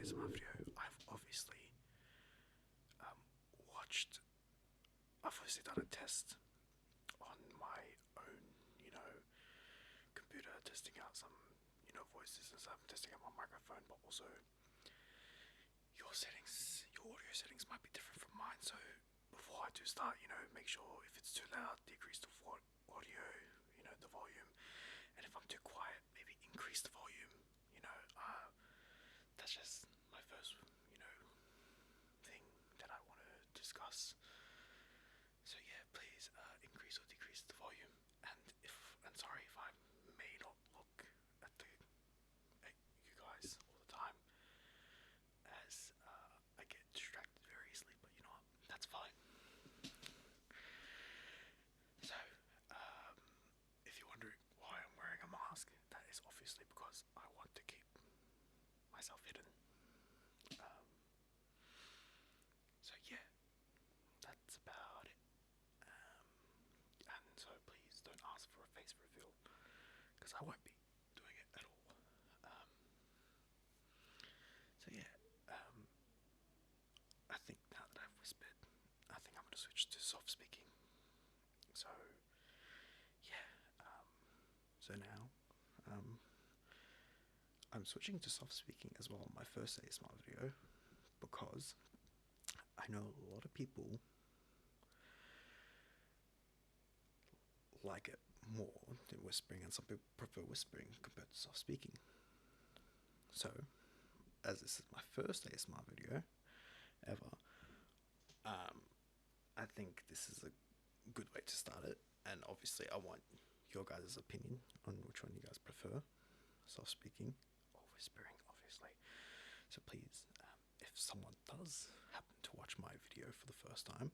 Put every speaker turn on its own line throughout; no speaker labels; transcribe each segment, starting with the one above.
ASMR video, um, watched, I've obviously done a test on my own, you know, computer, testing out some, voices and stuff, testing out my microphone, but also your settings, your audio settings might be different from mine. So before I do start, make sure if it's too loud, decrease the audio, the volume, and if I'm too quiet, maybe increase the volume. That's just my first, thing that I want to discuss. So yeah, please increase or decrease the volume. And sorry if I may not look at you guys all the time, as I get distracted very easily. But you know what? That's fine. So, if you're wondering why I'm wearing a mask, that is obviously because I want to keep myself hidden. Um, so yeah, that's about it. And so please don't ask for a face reveal, because I won't be doing it at all. Um, so yeah, I think now that I've whispered, I think I'm going to switch to soft speaking. So yeah, so now I'm switching to soft speaking as well on my first ASMR video, because I know a lot of people like it more than whispering, and some people prefer whispering compared to soft speaking. So, as this is my first ASMR video ever, I think this is a good way to start it. And obviously, I want your guys' opinion on which one you guys prefer, soft speaking or whispering, obviously. So please, if someone does happen to watch my video for the first time,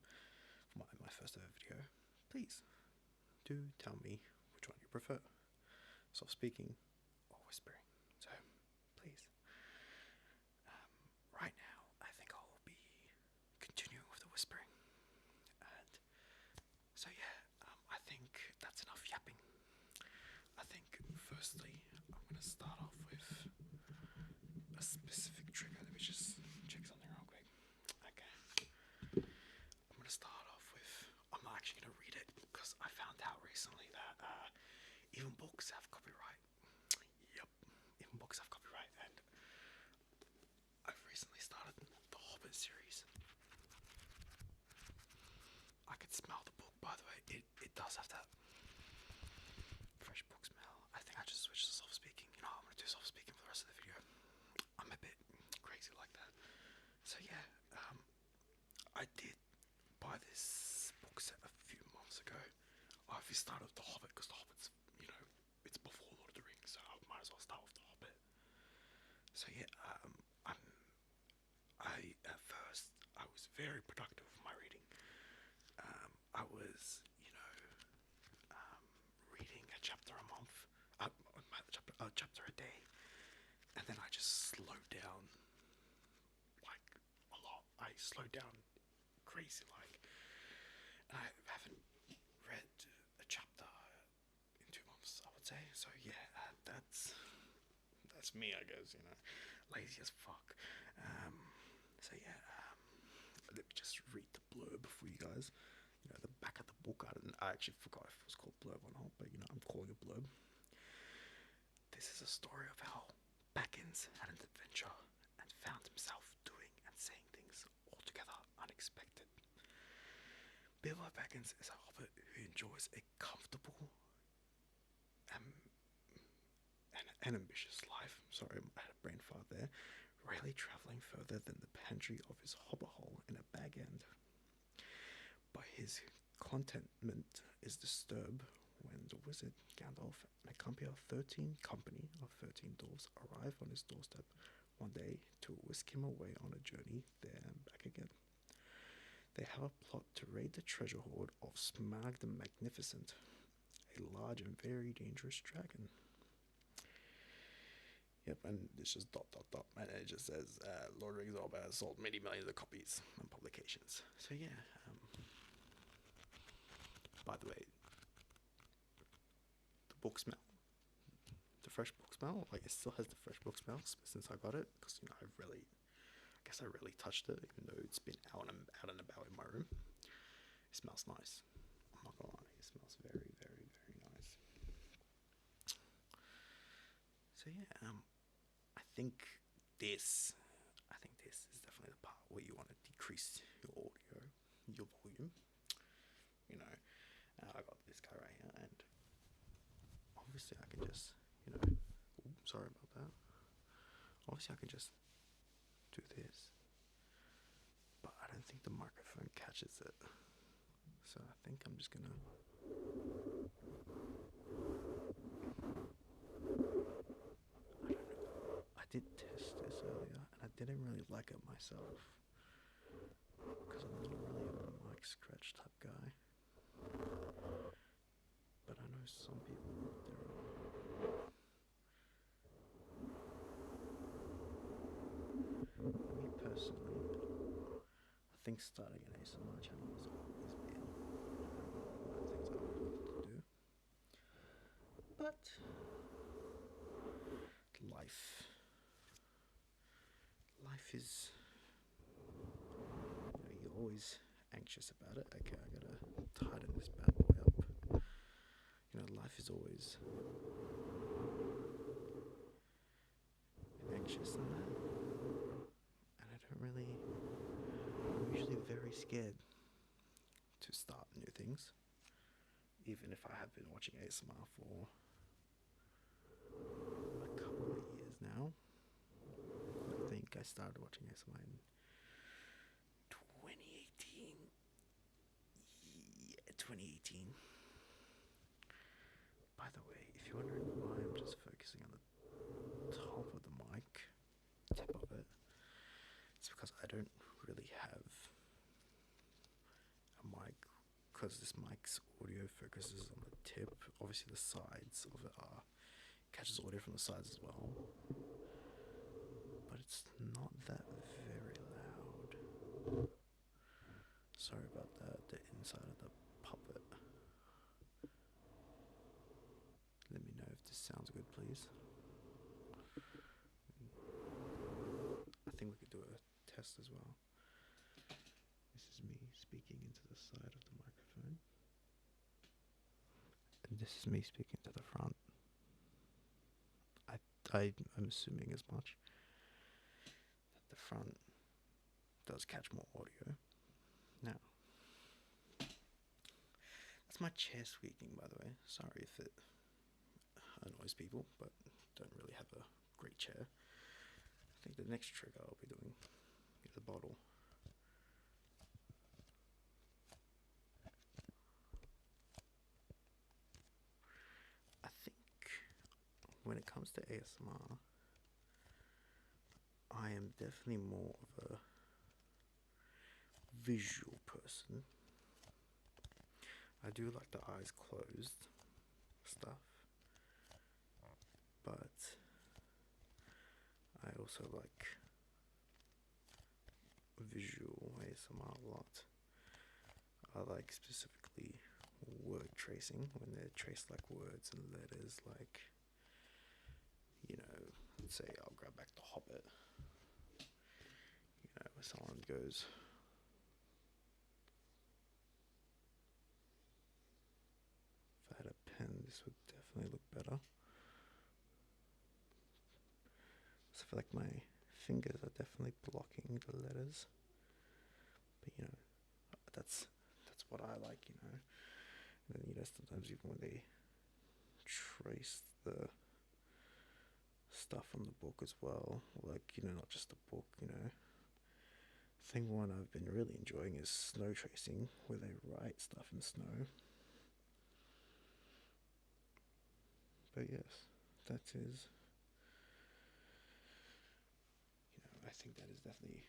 my first ever video, please do tell me which one you prefer, soft speaking or whispering. So please. Right now, I think I'll be continuing with the whispering. And so yeah, I think that's enough yapping. I think firstly, I'm gonna start off with a specific trigger. Let me just check something real quick. Okay. I'm gonna start off with. I'm not actually gonna read it because I found out recently that even books have copyright. Yep, even books have copyright, and I've recently started the Hobbit series. I can smell the book, by the way. It does have that fresh book smell. I think I just switched to soft speaking. I'm gonna do soft speaking for the rest of the video. I'm a bit crazy like that. So yeah, I did buy this book set a few months ago. I obviously started with The Hobbit because The Hobbit's, it's before Lord of the Rings, so I might as well start with The Hobbit. So yeah, at first I was very productive with my reading. I was, reading a chapter a month, chapter a day, and then I just slowed down like a lot. I slowed down crazy, like, and I haven't read a chapter in 2 months, I would say. So yeah, that's me, I guess. Lazy as fuck. So yeah, let me just read the blurb for you guys. The back of the book. I actually forgot if it was called blurb or not, but I'm calling it blurb. This is a story of how Baggins had an adventure and found himself doing and saying things altogether unexpected. Bilbo Baggins is a hobbit who enjoys a comfortable and ambitious life. Sorry, I had a brain fart there. Rarely travelling further than the pantry of his hobbit hole in a bag end. But his contentment is disturbed when the wizard Gandalf and a company of 13 dwarves arrive on his doorstep one day to whisk him away on a journey there and back again. They have a plot to raid the treasure hoard of Smaug the Magnificent, a large and very dangerous dragon. Yep, and it's just dot dot dot, and it just says Lord of the Rings has sold many millions of copies on publications. So yeah, by the way, the book smell, the fresh book smell, like it still has the fresh book smell since I got it, because I've really guess I really touched it, even though it's been out and about in my room. It smells nice. I'm not gonna lie, it smells very, very, very nice. So yeah, this, I think this is definitely the part where you want to decrease your audio, your volume. You know, I got this guy right here, and obviously I can just, sorry about that. Obviously I can just do this, but I don't think the microphone catches it. So I think I'm just gonna. I did test this earlier, and I didn't really like it myself, because I'm not really a mic scratch type guy. But I know some people out there are. Me personally, I think starting an ASMR channel has always been one of the things I always wanted to do. But life is, you're always anxious about it. Okay, I gotta tighten this bad boy up. Life is always anxious and that. And I'm usually very scared to start new things. Even if I have been watching ASMR for a couple of years now. I think I started watching ASMR in 2018. Yeah, 2018. By the way, if you're wondering why I'm just focusing on the top of the mic, tip of it, it's because I don't really have a mic, because this mic's audio focuses on the tip. Obviously the sides of it catches audio from the sides as well, but it's not that very loud. Sorry about that, the inside of the puppet. Let me know if this sounds good, please. I think we could do a test as well. This is me speaking into the side of the microphone, and this is me speaking to the front. I'm assuming as much, that the front does catch more audio. Now, that's my chair squeaking, by the way. Sorry if it annoys people, but don't really have a great chair. I think the next trigger I'll be doing is a bottle. I think when it comes to ASMR, I am definitely more of a visual person. I do like the eyes closed stuff, but I also like visual ASMR a lot. I like specifically word tracing, when they trace like words and letters, like, let's say I'll grab back The Hobbit, where someone goes, if I had a pen this would definitely look better. So I feel like my fingers are definitely blocking the letters, but that's what I like, and then sometimes even when they trace the stuff on the book as well, like, not just the book, I think one I've been really enjoying is snow tracing, where they write stuff in snow. But yes, that is, I think that is definitely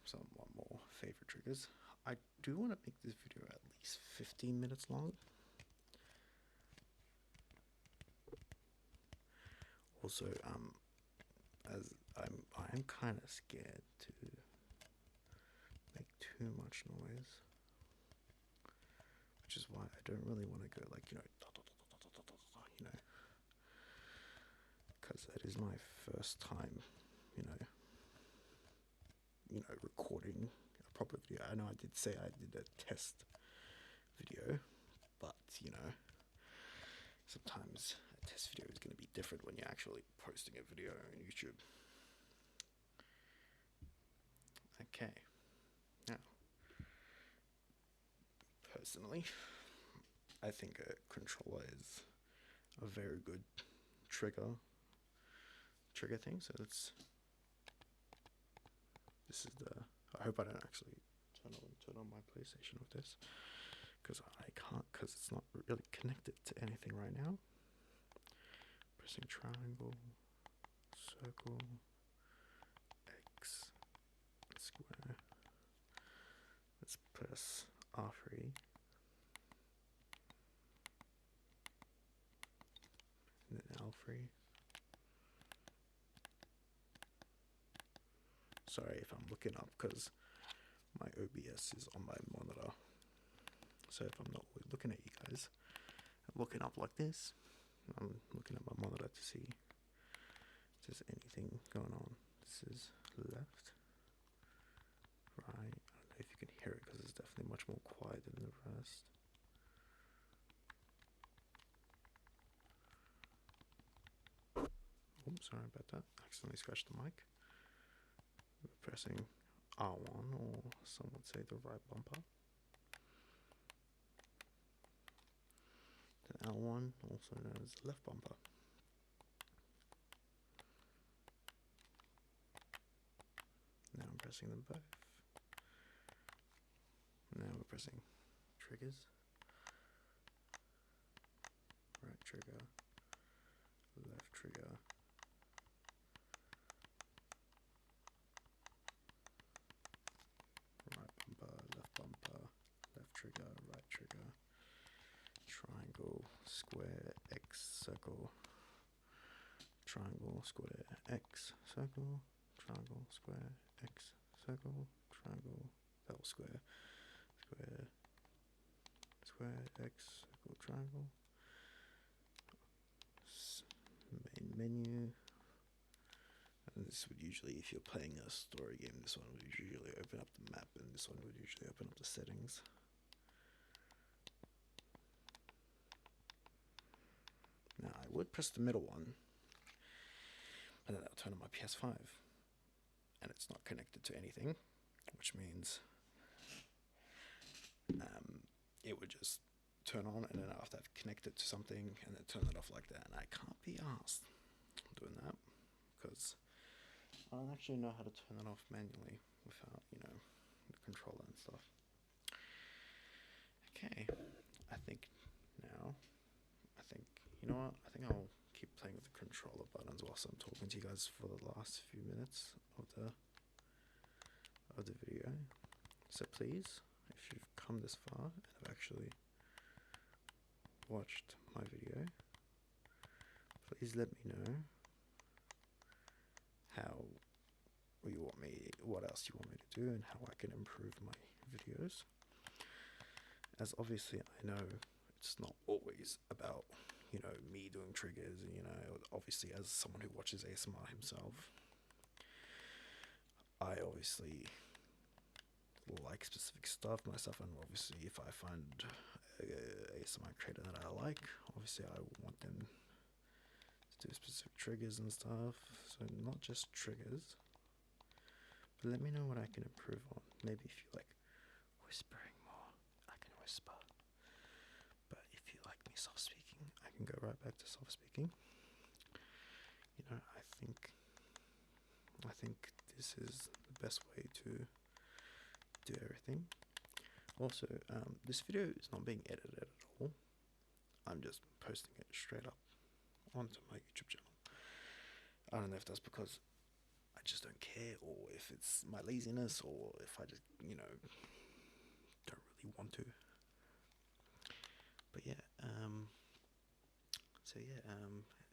somewhat more favorite triggers. I do want to make this video at least 15 minutes long. Also, as I'm kind of scared to make too much noise, which is why I don't really want to go like, because that is my first time, recording a proper video. I know I did say I did a test video, but sometimes a test video is going to be different when you're actually posting a video on YouTube. Okay, now, personally, I think a controller is a very good trigger thing. So this is I hope I don't actually turn on my PlayStation with this, because I can't, because it's not really connected to anything right now. Pressing triangle, circle, X, square. Let's press R3. And then L3. Sorry if I'm looking up, because my OBS is on my monitor. So if I'm not looking at you guys, I'm looking up like this. I'm looking at my monitor to see if there's anything going on. This is left, right. I don't know if you can hear it, because it's definitely much more quiet than the rest. Oops, sorry about that. Accidentally scratched the mic. We're pressing R1, or some would say the right bumper. Then L1, also known as the left bumper. Now I'm pressing them both. Now we're pressing triggers. Right trigger, left trigger. Right bumper, left bumper, left trigger, right trigger. Triangle, square, X, circle. Triangle, square, X, circle. Triangle, square, X, circle. Triangle, that was square. Square, square, X, circle, triangle. Main menu. And this would usually, if you're playing a story game, this one would usually open up the map, and this one would usually open up the settings. Now I would press the middle one, and then that'll turn on my PS5, and it's not connected to anything, which means it would just turn on, and then I'll have to connect it to something, and then turn it off like that, and I can't be arsed doing that, because I don't actually know how to turn it off manually without, the controller and stuff. Okay, I think you know what, I think I'll keep playing with the controller buttons whilst I'm talking to you guys for the last few minutes of the video. So please, if you've come this far and have actually watched my video, please let me know what else you want me to do, and how I can improve my videos. As obviously I know it's not always about, me doing triggers, and, obviously as someone who watches ASMR himself, I obviously like specific stuff myself, and obviously if I find a ASMR creator that I like, obviously I want them to do specific triggers and stuff. So not just triggers, but let me know what I can improve on. Maybe if you like whispering more, I can whisper. But if you like me soft speaking, I can go right back to soft speaking. I think this is the best way to do everything. Also, this video is not being edited at all. I'm just posting it straight up onto my YouTube channel. I don't know if that's because I just don't care, or if it's my laziness, or if I just, don't really want to. But yeah,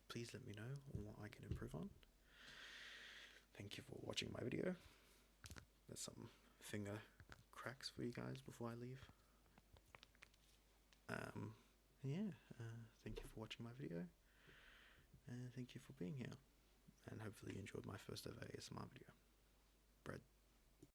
please let me know what I can improve on. Thank you for watching my video. There's some finger cracks for you guys before I leave. Thank you for watching my video, and thank you for being here, and hopefully you enjoyed my first ever ASMR video. Bread.